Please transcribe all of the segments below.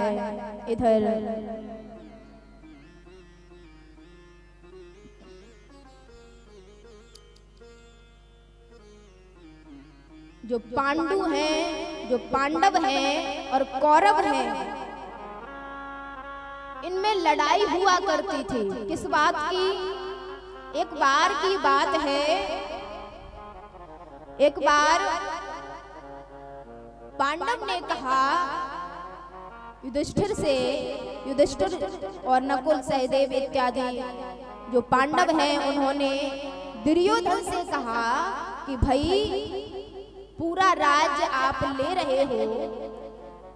है इधर जो पांडु हैं, जो पांडव हैं और कौरव हैं, इनमें लड़ाई हुआ करती थी। किस बात की? एक बार की बात है, एक बार पांडव ने कहा युधिष्ठिर से, युधिष्ठिर और नकुल सहदेव इत्यादि जो पांडव हैं, उन्होंने दुर्योधन से कहा कि भाई पूरा राज्य आप ले रहे हो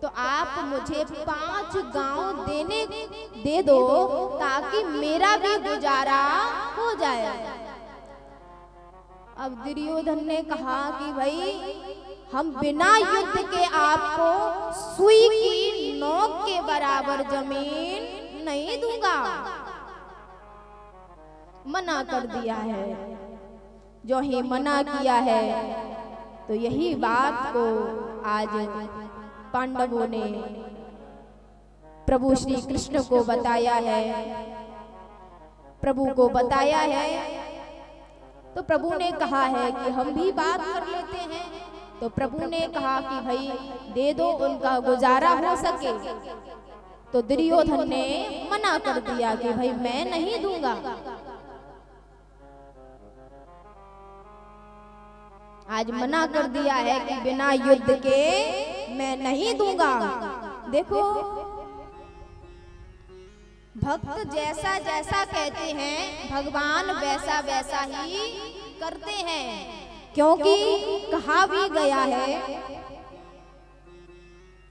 तो आप मुझे 5 गांव दे दो ताकि मेरा भी गुजारा हो जाए। अब दुर्योधन ने कहा कि भाई हम बिना युद्ध के आपको सुई की नोक के बराबर जमीन नहीं दूंगा। मना कर दिया है। जो ही मना किया है तो यही बात को आज पांडवों ने प्रभु श्री कृष्ण को बताया है, प्रभु को बताया है। तो प्रभु ने कहा है कि हम भी बात कर लेते हैं। तो प्रभु ने कहा कि भाई दे दो, उनका गुजारा हो सके। तो दुर्योधन ने मना कर दिया कि भाई मैं नहीं दूंगा। आज मना कर दिया है कि बिना युद्ध के मैं नहीं दूंगा। देखो भक्त जैसा जैसा कहते हैं भगवान वैसा वैसा ही करते हैं, क्योंकि कहा भी गया है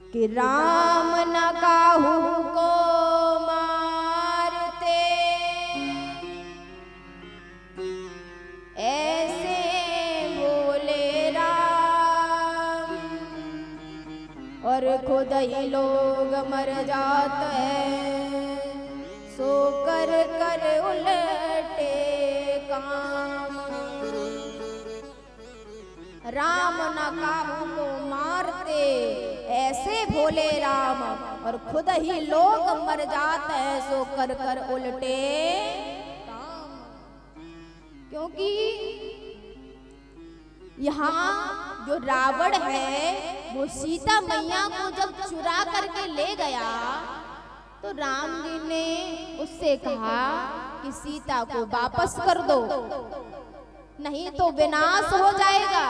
कि राम न काहू को मारते ऐसे बोले राम, और खुद ही लोग मर जाते हैं सो कर कर उलटे काम। राम न काहू को मारते ऐसे भोले राम, और खुद ही लोग मर जाते हैं सो कर कर उलटे काम। क्योंकि यहाँ जो रावण है वो सीता मैया को जब चुरा करके ले गया तो राम जी ने उससे कहा कि सीता को वापस कर दो, नहीं तो विनाश हो जाएगा।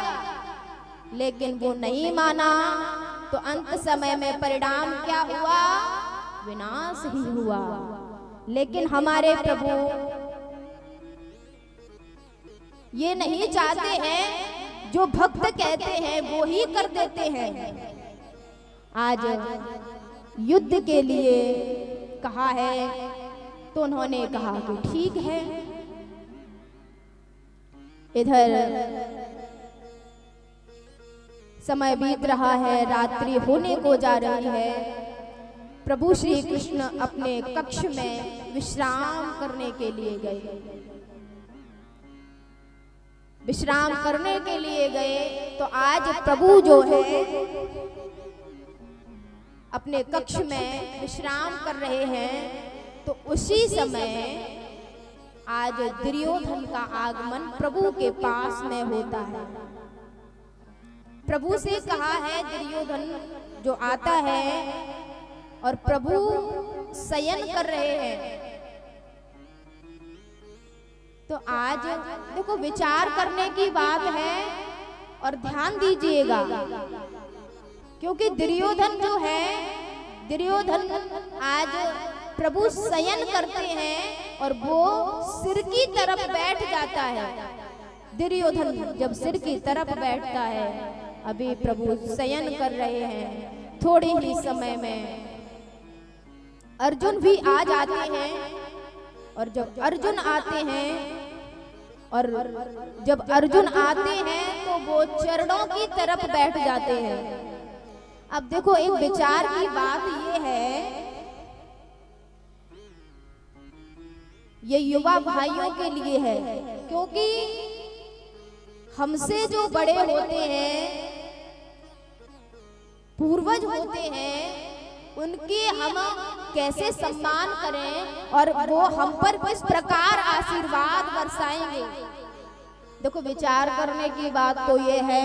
लेकिन वो नहीं माना, तो अंत समय में परिणाम क्या हुआ? विनाश ही हुआ। लेकिन हमारे प्रभु ये नहीं चाहते हैं, जो भक्त कहते हैं वो ही कर देते हैं। आज युद्ध के लिए कहा है तो उन्होंने कहा कि ठीक है। इधर समय बीत रहा है, रात्रि होने को जा रही है। प्रभु श्री कृष्ण अपने कक्ष में विश्राम करने के लिए गए। विश्राम करने के लिए गए तो आज प्रभु जो है अपने कक्ष में विश्राम कर रहे हैं। तो उसी समय आज दुर्योधन का आगमन प्रभु के पास में होता है। प्रभु से कहा है दुर्योधन जो आता है और प्रभु शयन कर रहे हैं। तो आज देखो विचार करने की बात है और ध्यान दीजिएगा, क्योंकि दुर्योधन जो है, दुर्योधन आज प्रभु शयन करते हैं और वो सिर की तरफ बैठ जाता है। दुर्योधन जब सिर की तरफ बैठता है, अभी प्रभु शयन कर रहे हैं, थोड़े ही समय में अर्जुन भी आ जाते हैं। और जब अर्जुन आते हैं और जब अर्जुन आते हैं तो वो चरणों की तरफ बैठ जाते हैं। अब देखो एक विचार की बात ये है, ये युवा भाइयों के लिए है, क्योंकि हमसे जो बड़े होते हैं, पूर्वज होते हैं, उनकी हम कैसे सम्मान करें और वो हम पर किस प्रकार आशीर्वाद बरसाएंगे। देखो विचार करने की बात तो ये है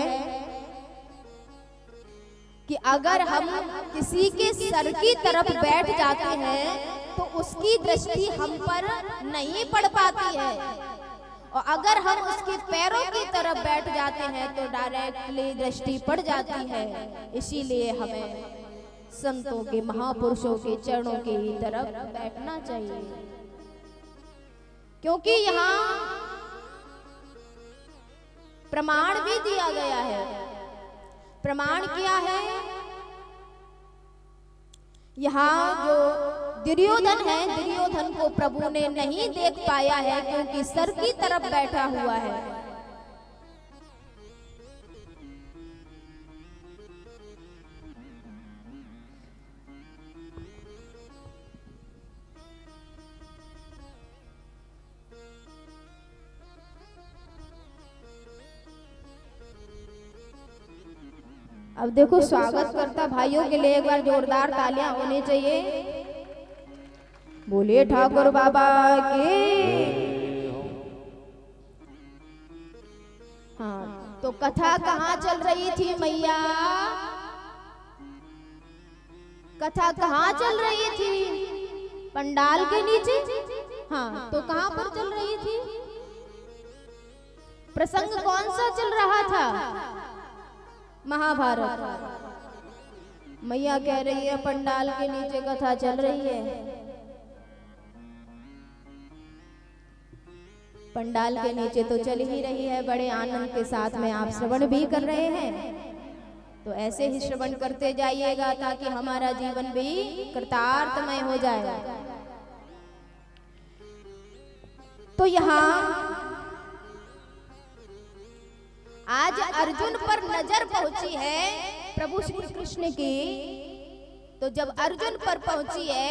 कि अगर हम किसी के सर की तरफ बैठ जाते हैं तो उसकी दृष्टि हम पर नहीं पड़ पाती है, और अगर हम उसके पैरों की तरफ बैठ जाते हैं तो डायरेक्टली दृष्टि पड़ जाती है। इसीलिए हमें संतों के, महापुरुषों के चरणों की तरफ बैठना चाहिए, क्योंकि यहाँ प्रमाण भी दिया गया है। प्रमाण क्या है? यहाँ जो दुर्योधन है, दुर्योधन को प्रभु ने नहीं देख पाया है क्योंकि सर की तरफ बैठा हुआ है। अब देखो स्वागत करता भाइयों के लिए एक बार जोरदार तालियां होनी चाहिए। बोलिए ठाकुर बाबा के। हाँ, तो कथा कहाँ चल रही थी मैया? कथा कहाँ चल रही थी? पंडाल के नीचे। हाँ, तो कहाँ पर चल रही थी? प्रसंग कौन सा चल रहा था? महाभारत। मैया कह रही है पंडाल के नीचे कथा चल रही है। पंडाल के नीचे तो चल ही रही है, बड़े आनंद के साथ में आप श्रवण भी कर रहे हैं, तो ऐसे ही श्रवण करते जाइएगा ताकि हमारा जीवन भी कृतार्थमय हो जाए। तो यहाँ आज अर्जुन पर नजर पहुंची है प्रभु श्री कृष्ण की। तो जब अर्जुन पर पहुंची है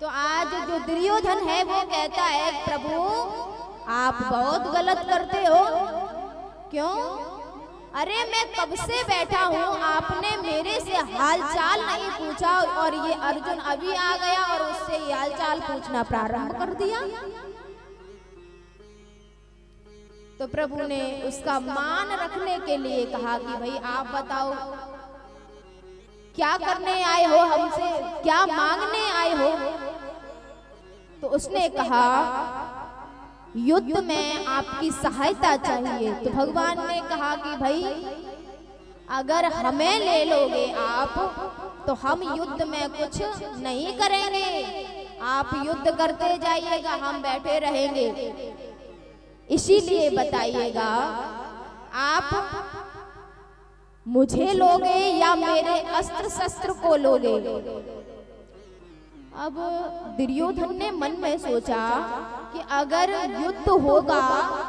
तो आज जो दुर्योधन है वो कहता है प्रभु आप बहुत गलत करते हो। क्यों? अरे मैं कब से बैठा हूँ, आपने मेरे से हालचाल नहीं पूछा, और ये अर्जुन अभी आ गया और उससे हालचाल पूछना प्रारंभ कर दिया। तो प्रभु ने उसका मान रखने के लिए कहा कि भाई आप बताओ क्या करने आए हो, हमसे क्या मांगने आए हो? तो उसने कहा युद्ध में आपकी सहायता चाहिए। तो भगवान ने कहा कि भाई अगर हमें ले लोगे आप तो हम युद्ध में कुछ नहीं करेंगे, आप युद्ध करते जाइएगा, हम बैठे रहेंगे। इसीलिए बताइएगा आप मुझे लोगे या मेरे अस्त्र शस्त्र को लोगे? अब दुर्योधन ने मन में सोचा कि अगर युद्ध होगा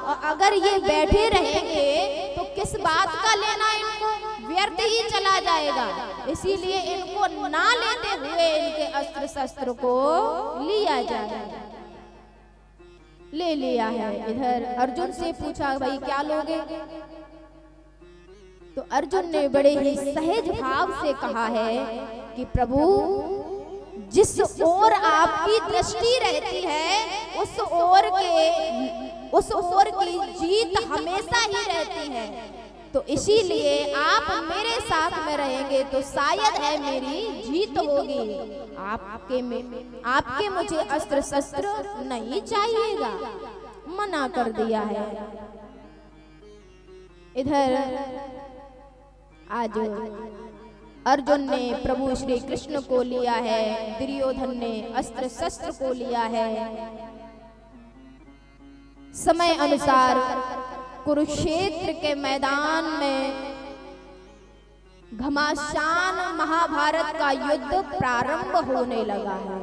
और अगर ये बैठे रहेंगे तो किस बात का लेना, इनको व्यर्थ ही चला जाएगा। इसीलिए इनको ना लेते हुए इनके अस्त्र शस्त्र को लिया जाए। ले लिया है। इधर अर्जुन से पूछा भाई क्या लोगे? तो अर्जुन ने बड़े ही सहज भाव से कहा है कि प्रभु जिस ओर आपकी दृष्टि रहती है उस ओर की जीत हमेशा ही रहती है। तो इसीलिए आप मेरे साथ में रहेंगे तो शायद है मेरी जीत होगी। आपके मुझे अस्त्र शस्त्र नहीं चाहिएगा, मना कर दिया है। इधर आज अर्जुन ने प्रभु श्री कृष्ण को लिया है, दुर्योधन ने अस्त्र शस्त्र को लिया है। समय अनुसार कुरुक्षेत्र के मैदान में घमासान महाभारत का युद्ध प्रारंभ होने लगा है।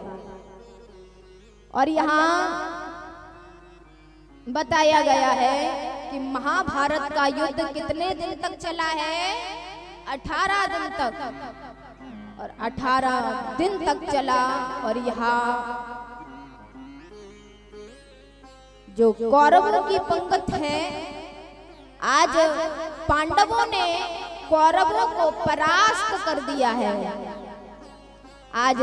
और यहाँ बताया गया है कि महाभारत का युद्ध कितने दिन तक चला है? 18 दिन तक। और 18 दिन तक चला। और यहाँ जो कौरवों की पंगत है, आज पांडवों ने कौरवों को परास्त कर दिया है। आज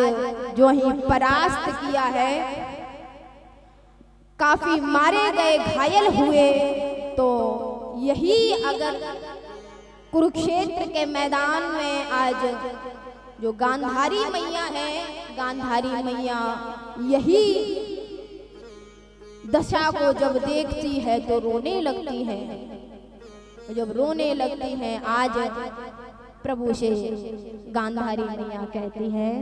जो ही परास्त किया है, काफी मारे गए, घायल हुए। तो यही अगर कुरुक्षेत्र के मैदान में आज जो गांधारी मैया है, गांधारी मैया यही दशा को जब देखती है तो रोने लगती है। जब रोने लगती है, आज प्रभु से गांधारी मैया कहती है,